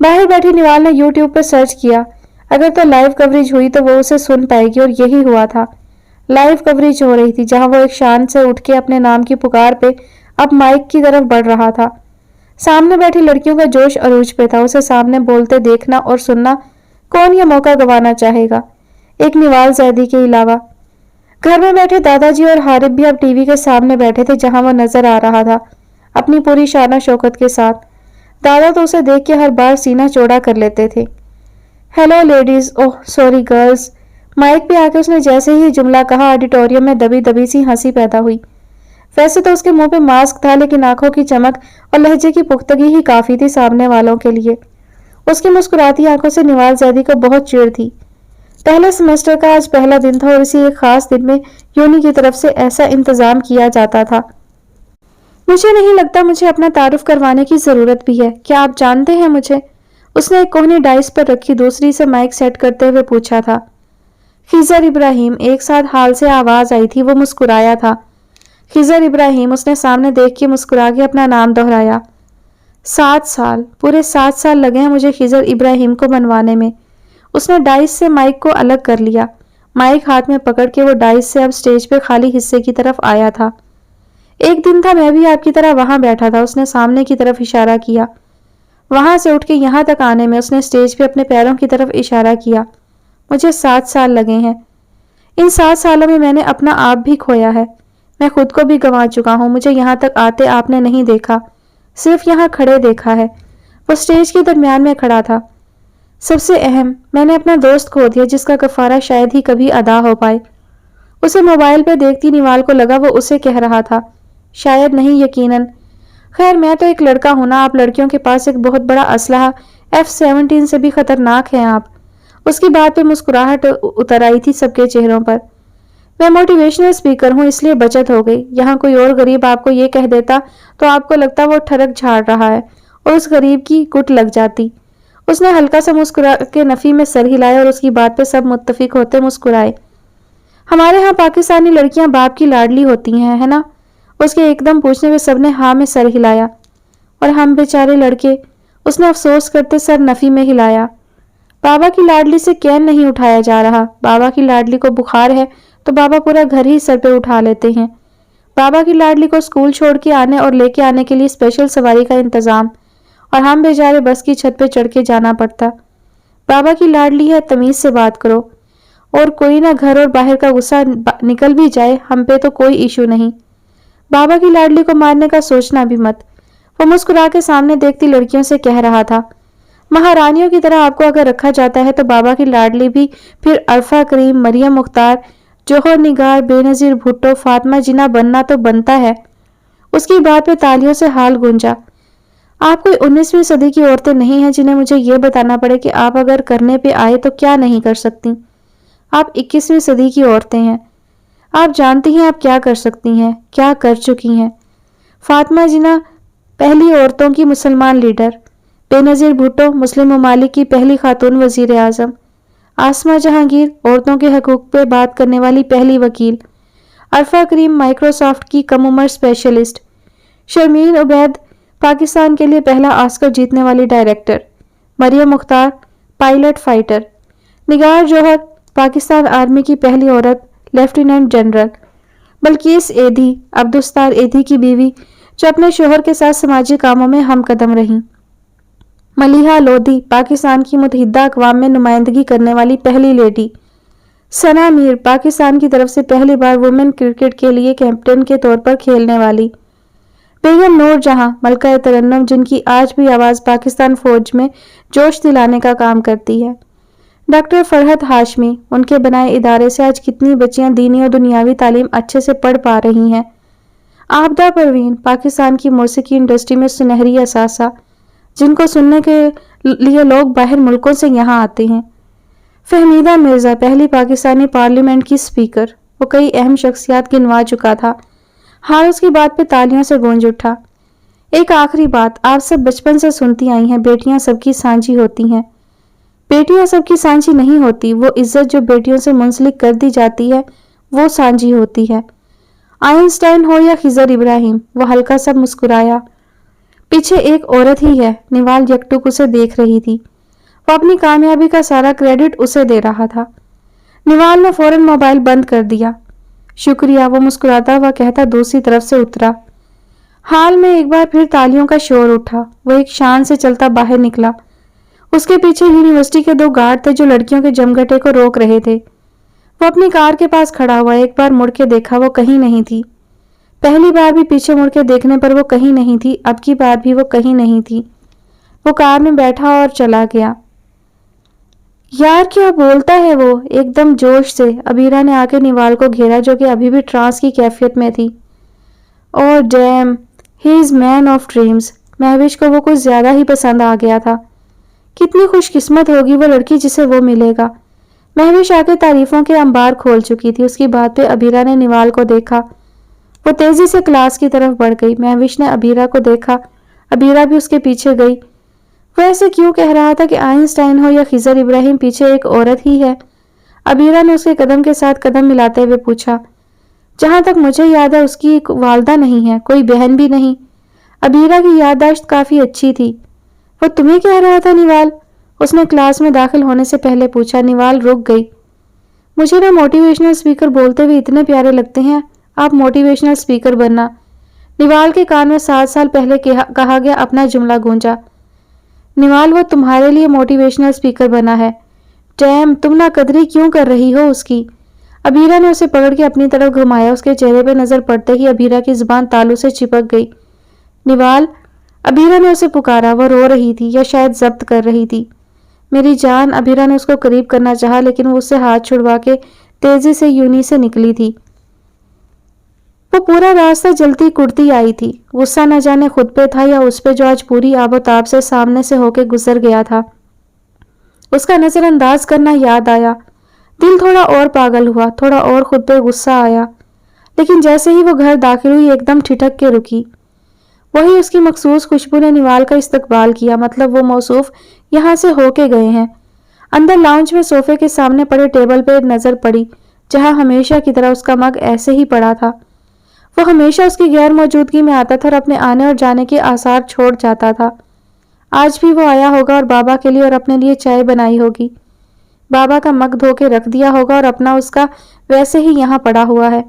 باہر بیٹھی نوال نے یوٹیوب پہ سرچ کیا، اگر تو لائیو کوریج ہوئی تو وہ اسے سن پائے گی، اور یہی ہوا تھا۔ لائیو کوریج ہو رہی تھی، جہاں وہ ایک شان سے اٹھ کے اپنے نام کی پکار پہ اب مائک کی طرف بڑھ رہا تھا۔ سامنے بیٹھی لڑکیوں کا جوش عروج پہ تھا۔ اسے سامنے بولتے دیکھنا اور سننا، کون یہ موقع گنوانا چاہے گا، ایک نوال زیدی کے علاوہ۔ گھر میں بیٹھے دادا جی اور حارث بھی اب ٹی وی کے سامنے بیٹھے تھے، جہاں وہ نظر آ رہا تھا اپنی پوری شان و شوکت کے ساتھ۔ دادا تو اسے دیکھ کے ہر بار سینہ چوڑا کر لیتے تھے۔ ہیلو لیڈیز، اوہ سوری گرلز۔ مائک پہ آ کے اس نے جیسے ہی جملہ کہا، آڈیٹوریم میں دبی دبی سی ہنسی پیدا ہوئی۔ ویسے تو اس کے منہ پہ ماسک تھا، لیکن آنکھوں کی چمک اور لہجے کی پختگی ہی کافی تھی سامنے والوں کے لیے۔ اس کی مسکراتی آنکھوں سے نوال زیدی کو بہت چڑ تھی۔ پہلے سیمسٹر کا آج پہلا دن تھا، اور اسی ایک خاص دن میں یونی کی طرف سے ایسا انتظام کیا جاتا تھا۔ مجھے نہیں لگتا مجھے اپنا تعارف کروانے کی ضرورت بھی ہے، کیا آپ جانتے ہیں مجھے؟ اس نے ایک کوہنی ڈائس پر رکھی دوسری سے مائک سیٹ کرتے ہوئے پوچھا تھا۔ خضر ابراہیم، ایک ساتھ حال سے آواز آئی تھی۔ وہ مسکرایا تھا۔ خضر ابراہیم، اس نے سامنے دیکھ کے مسکرا کے اپنا نام دہرایا۔ 7 سال، پورے 7 سال لگے ہیں مجھے خضر ابراہیم کو بنوانے میں۔ اس نے ڈائس سے مائک کو الگ کر لیا۔ مائک ہاتھ میں پکڑ کے وہ ڈائس سے اب اسٹیج پہ خالی حصے کی طرف آیا تھا۔ ایک دن تھا میں بھی آپ کی طرح وہاں بیٹھا تھا۔ اس نے سامنے کی طرف اشارہ کیا۔ وہاں سے اٹھ کے یہاں تک آنے میں، اس نے اسٹیج پہ اپنے پیروں کی طرف اشارہ کیا، مجھے 7 سال لگے ہیں۔ ان 7 سالوں میں میں نے اپنا آپ بھی کھویا ہے، میں خود کو بھی گنوا چکا ہوں۔ مجھے یہاں تک آتے آپ نے نہیں دیکھا، صرف یہاں کھڑے دیکھا ہے۔ وہ اسٹیج کے درمیان میں کھڑا تھا۔ سب سے اہم، میں نے اپنا دوست کھو دیا، جس کا کفارہ شاید ہی کبھی ادا ہو پائے۔ اسے موبائل پہ دیکھتی نوال کو لگا وہ اسے کہہ رہا تھا، شاید نہیں، یقیناً۔ خیر، میں تو ایک لڑکا ہوں نا، آپ لڑکیوں کے پاس ایک بہت بڑا اسلحہ F-17 سے بھی خطرناک ہیں آپ۔ اس کی بات پہ مسکراہٹ اتر آئی تھی سب کے چہروں پر۔ میں موٹیویشنل اسپیکر ہوں، اس لیے بچت ہو گئی۔ یہاں کوئی اور غریب آپ کو یہ کہہ دیتا تو آپ کو لگتا وہ ٹھڑک جھاڑ رہا ہے، اور اس غریب کی گٹ لگ جاتی۔ اس نے ہلکا سا مسکرا کے نفی میں سر ہلایا، اور اس کی بات پہ سب متفق ہوتے مسکرائے۔ ہمارے ہاں پاکستانی لڑکیاں باپ کی لاڈلی ہوتی ہیں، ہے نا؟ اس کے ایک دم پوچھنے پہ سب نے ہاں میں سر ہلایا۔ اور ہم بیچارے لڑکے، اس نے افسوس کرتے سر نفی میں ہلایا۔ بابا کی لاڈلی سے کین نہیں اٹھایا جا رہا۔ بابا کی لاڈلی کو بخار ہے تو بابا پورا گھر ہی سر پہ اٹھا لیتے ہیں۔ بابا کی لاڈلی کو اسکول چھوڑ کے آنے اور لے کے آنے کے لیے اسپیشل سواری کا انتظام، اور ہم بیچارے بس کی چھت پہ چڑھ کے جانا پڑتا۔ بابا کی لاڈلی ہے، تمیز سے بات کرو، اور کوئی نہ گھر اور باہر کا غصہ نکل بھی جائے، ہم پہ تو کوئی ایشو نہیں۔ بابا کی لاڈلی کو مارنے کا سوچنا بھی مت۔ وہ مسکرا کے سامنے دیکھتی لڑکیوں سے کہہ رہا تھا، مہارانیوں کی طرح آپ کو اگر رکھا جاتا ہے تو بابا کی لاڈلی بھی پھر عرفہ کریم، مریم مختار، جوہر نگار، بے نظیر بھٹو، فاطمہ جناح بننا تو بنتا ہے۔ اس کی بات پہ تالیوں سے حال گونجا۔ آپ کوئی 19ویں صدی کی عورتیں نہیں ہیں جنہیں مجھے یہ بتانا پڑے کہ آپ اگر کرنے پہ آئے تو کیا نہیں کر سکتی۔ آپ 21ویں صدی کی عورتیں ہیں، آپ جانتی ہیں آپ کیا کر سکتی ہیں، کیا کر چکی ہیں۔ فاطمہ جناح پہلی عورتوں کی مسلمان لیڈر، بے نظیر بھٹو مسلم ممالک کی پہلی خاتون وزیر اعظم، آسمہ جہانگیر عورتوں کے حقوق پہ بات کرنے والی پہلی وکیل، عرفہ کریم مائیکروسافٹ کی کم عمر اسپیشلسٹ، شرمین عبید پاکستان کے لیے پہلا آسکر جیتنے والی ڈائریکٹر، مریم مختار پائلٹ فائٹر، نگار جوہر پاکستان آرمی کی پہلی عورت لیفٹیننٹ جنرل، بلقیس ایدھی عبدالستار ایدھی کی بیوی جو اپنے شوہر کے ساتھ سماجی کاموں میں ہم قدم رہیں، ملیحہ لودھی پاکستان کی متحدہ اقوام میں نمائندگی کرنے والی پہلی لیڈی، ثنا میر پاکستان کی طرف سے پہلی بار وومن کرکٹ کے لیے کیپٹن کے طور پر کھیلنے والی، بیگم نور جہاں ملکہ ترنم، جن کی آج بھی آواز پاکستان فوج میں جوش دلانے کا کام کرتی ہے، ڈاکٹر فرحت ہاشمی، ان کے بنائے ادارے سے آج کتنی بچیاں دینی اور دنیاوی تعلیم اچھے سے پڑھ پا رہی ہیں، آبدہ پروین، پاکستان کی موسیقی انڈسٹری میں سنہری اثاثہ، جن کو سننے کے لیے لوگ باہر ملکوں سے یہاں آتے ہیں، فہمیدہ مرزا، پہلی پاکستانی پارلیمنٹ کی اسپیکر، وہ کئی اہم شخصیات گنوا چکا تھا، حال اس کی بات پہ تالیوں سے گونج اٹھا۔ ایک آخری بات، آپ سب بچپن سے سنتی آئی ہیں، بیٹیاں سب کی سانجھی ہوتی ہیں۔ بیٹیاں سب کی سانجھی نہیں ہوتی، وہ عزت جو بیٹیوں سے منسلک کر دی جاتی ہے وہ سانجھی ہوتی ہے۔ آئنسٹائن ہو یا خضر ابراہیم، وہ ہلکا سا مسکرایا۔ پیچھے ایک عورت ہی ہے، نوال یکٹک اسے دیکھ رہی تھی، وہ اپنی کامیابی کا سارا کریڈٹ اسے دے رہا تھا۔ نوال نے فوراً موبائل بند کر دیا۔ شکریہ، وہ مسکراتا ہوا کہتا دوسری طرف سے اترا۔ حال میں ایک بار پھر تالیوں کا شور اٹھا، وہ ایک شان سے چلتا باہر نکلا۔ اس کے پیچھے یونیورسٹی کے 2 گارڈ تھے جو لڑکیوں کے جمگھٹے کو روک رہے تھے۔ وہ اپنی کار کے پاس کھڑا ہوا، ایک بار مڑ کے دیکھا، وہ کہیں نہیں تھی۔ پہلی بار بھی پیچھے مڑ کے دیکھنے پر وہ کہیں نہیں تھی، اب کی بار بھی وہ کہیں نہیں تھی۔ وہ کار میں بیٹھا اور چلا گیا۔ یار کیا بولتا ہے وہ، ایک دم جوش سے عبیرہ نے آ کے نوال کو گھیرا جو کہ ابھی بھی ٹرانس کی کیفیت میں تھی۔ Oh damn, he is man of dreams, Mehwish کو وہ کچھ زیادہ ہی پسند آ گیا تھا۔ کتنی خوش قسمت ہوگی وہ لڑکی جسے وہ ملے گا۔ مہوش آ کے تعریفوں کے انبار کھول چکی تھی۔ اس کی بات پہ عبیرہ نے نوال کو دیکھا، وہ تیزی سے کلاس کی طرف بڑھ گئی۔ مہوش نے عبیرہ کو دیکھا، عبیرہ بھی اس کے پیچھے گئی۔ وہ ایسے کیوں کہہ رہا تھا کہ آئنسٹائن ہو یا خضر ابراہیم، پیچھے ایک عورت ہی ہے؟ عبیرہ نے اس کے قدم کے ساتھ قدم ملاتے ہوئے پوچھا۔ جہاں تک مجھے یاد ہے اس کی ایک والدہ نہیں ہے، کوئی بہن بھی نہیں۔ عبیرہ کی یادداشت کافی اچھی تھی۔ وہ تمہیں کہہ رہا تھا نوال؟ اس نے کلاس میں داخل ہونے سے پہلے پوچھا۔ نوال رک گئی۔ مجھے نا موٹیویشنل اسپیکر بولتے ہوئے اتنے پیارے لگتے ہیں، آپ موٹیویشنل اسپیکر بننا۔ نوال کے کان میں 7 سال پہلے کہا گیا اپنا جملہ گونجا۔ نوال، وہ تمہارے لیے موٹیویشنل اسپیکر بنا ہے۔ ڈیم، تم نا قدری کیوں کر رہی ہو اس کی؟ عبیرہ نے اسے پکڑ کے اپنی طرف گھمایا۔ اس کے چہرے پہ نظر پڑتے ہی عبیرہ کی زبان تالو سے چپک گئی۔ نوال، عبیرہ نے اسے پکارا۔ وہ رو رہی تھی یا شاید ضبط کر رہی تھی۔ میری جان، عبیرہ نے اس کو قریب کرنا چاہا لیکن وہ اس سے ہاتھ چھڑوا کے تیزی سے یونی سے نکلی تھی۔ وہ پورا راستہ جلتی کڑتی آئی تھی، غصہ نہ جانے خود پہ تھا یا اس پہ جو آج پوری آب و تاب سے سامنے سے ہو کے گزر گیا تھا۔ اس کا نظر انداز کرنا یاد آیا۔ دل تھوڑا اور پاگل ہوا، تھوڑا اور خود پہ غصہ آیا، لیکن جیسے ہی وہ گھر داخل ہوئی ایک دم ٹھٹک کے رکی۔ وہی اس کی مخصوص خوشبو نے نوال کا استقبال کیا، مطلب وہ موصوف یہاں سے ہو کے گئے ہیں۔ اندر لاؤنج میں صوفے کے سامنے پڑے ٹیبل پہ نظر پڑی، جہاں ہمیشہ کی طرح اس کا مگ ایسے ہی پڑا تھا۔ وہ ہمیشہ اس کی غیر موجودگی میں آتا تھا اور اپنے آنے اور جانے کے آثار چھوڑ جاتا تھا۔ آج بھی وہ آیا ہوگا اور بابا کے لیے اور اپنے لیے چائے بنائی ہوگی، بابا کا مگ دھو کے رکھ دیا ہوگا اور اپنا اس کا ویسے ہی یہاں پڑا ہوا ہے۔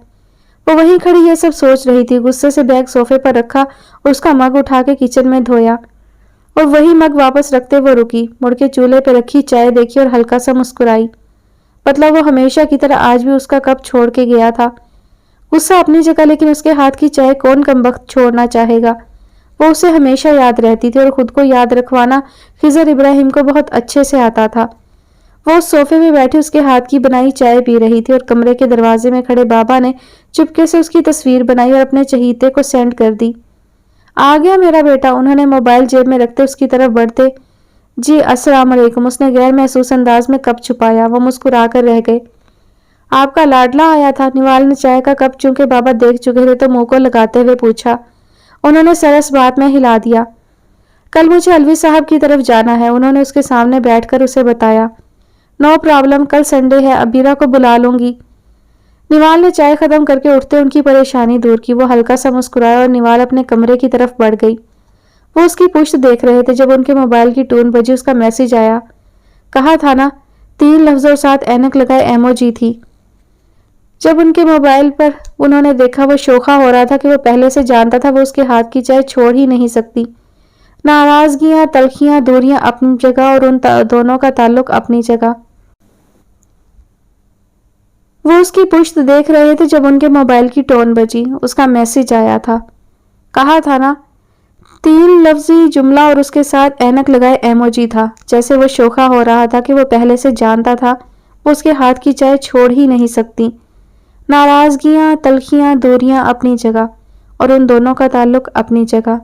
وہ وہیں کھڑی یہ سب سوچ رہی تھی، غصے سے بیگ صوفے پر رکھا اور اس کا مگ اٹھا کے کچن میں دھویا اور وہی مگ واپس رکھتے وہ رکی، مڑ کے چولہے پہ رکھی چائے دیکھی اور ہلکا سا مسکرائی۔ مطلب وہ ہمیشہ کی طرح آج بھی اس کا کپ چھوڑ کے گیا تھا۔ غصہ اپنی جگہ، لیکن اس کے ہاتھ کی چائے کون کمبخت چھوڑنا چاہے گا؟ وہ اسے ہمیشہ یاد رہتی تھی اور خود کو یاد رکھوانا خضر ابراہیم کو بہت اچھے سے آتا تھا۔ وہ اس صوفے میں بیٹھی اس کے ہاتھ کی بنائی چائے پی رہی تھی اور کمرے کے دروازے میں کھڑے بابا نے چپکے سے اس کی تصویر بنائی اور اپنے چہیتے کو سینڈ کر دی۔ آ گیا میرا بیٹا، انہوں نے موبائل جیب میں رکھتے اس کی طرف بڑھتے۔ جی السلام علیکم، اس نے غیر محسوس انداز میں کپ چھپایا۔ وہ مسکرا کر رہ گئے۔ آپ کا لاڈلا آیا تھا؟ نوال نے چائے کا کپ چونکہ بابا دیکھ چکے تھے تو منہ کو لگاتے ہوئے پوچھا۔ انہوں نے سر اس بات میں ہلا دیا۔ کل مجھے الوی صاحب کی طرف جانا ہے، انہوں نے اس کے سامنے بیٹھ کر اسے بتایا۔ نو پرابلم، کل سنڈے ہے، عبیرہ کو بلا لوں گی۔ نوال نے چائے ختم کر کے اٹھتے ان کی پریشانی دور کی۔ وہ ہلکا سا مسکرایا اور نوال اپنے کمرے کی طرف بڑھ گئی۔ وہ اس کی پشت دیکھ رہے تھے جب ان کے موبائل کی ٹون بجی۔ اس کا میسج آیا۔ کہا تھا نا، 3 لفظ اور 7 اینک لگائے ایموجی تھی۔ جب ان کے موبائل پر انہوں نے دیکھا وہ شوخہ ہو رہا تھا کہ وہ پہلے سے جانتا تھا وہ اس کے ہاتھ کی چائے چھوڑ ہی نہیں سکتی۔ ناراضگیاں، تلخیاں، دوریاں اپنی جگہ اور ان دونوں کا تعلق اپنی جگہ۔ وہ اس کی پشت دیکھ رہے تھے جب ان کے موبائل کی ٹون بجی۔ اس کا میسج آیا تھا۔ کہا تھا نا، 3 لفظی جملہ اور اس کے ساتھ اینک لگائے ایموجی تھا، جیسے وہ شوخا ہو رہا تھا کہ وہ پہلے سے جانتا تھا وہ اس کے ہاتھ کی چائے چھوڑ ہی نہیں سکتی۔ ناراضگیاں، تلخیاں، دوریاں اپنی جگہ، اور ان دونوں کا تعلق اپنی جگہ۔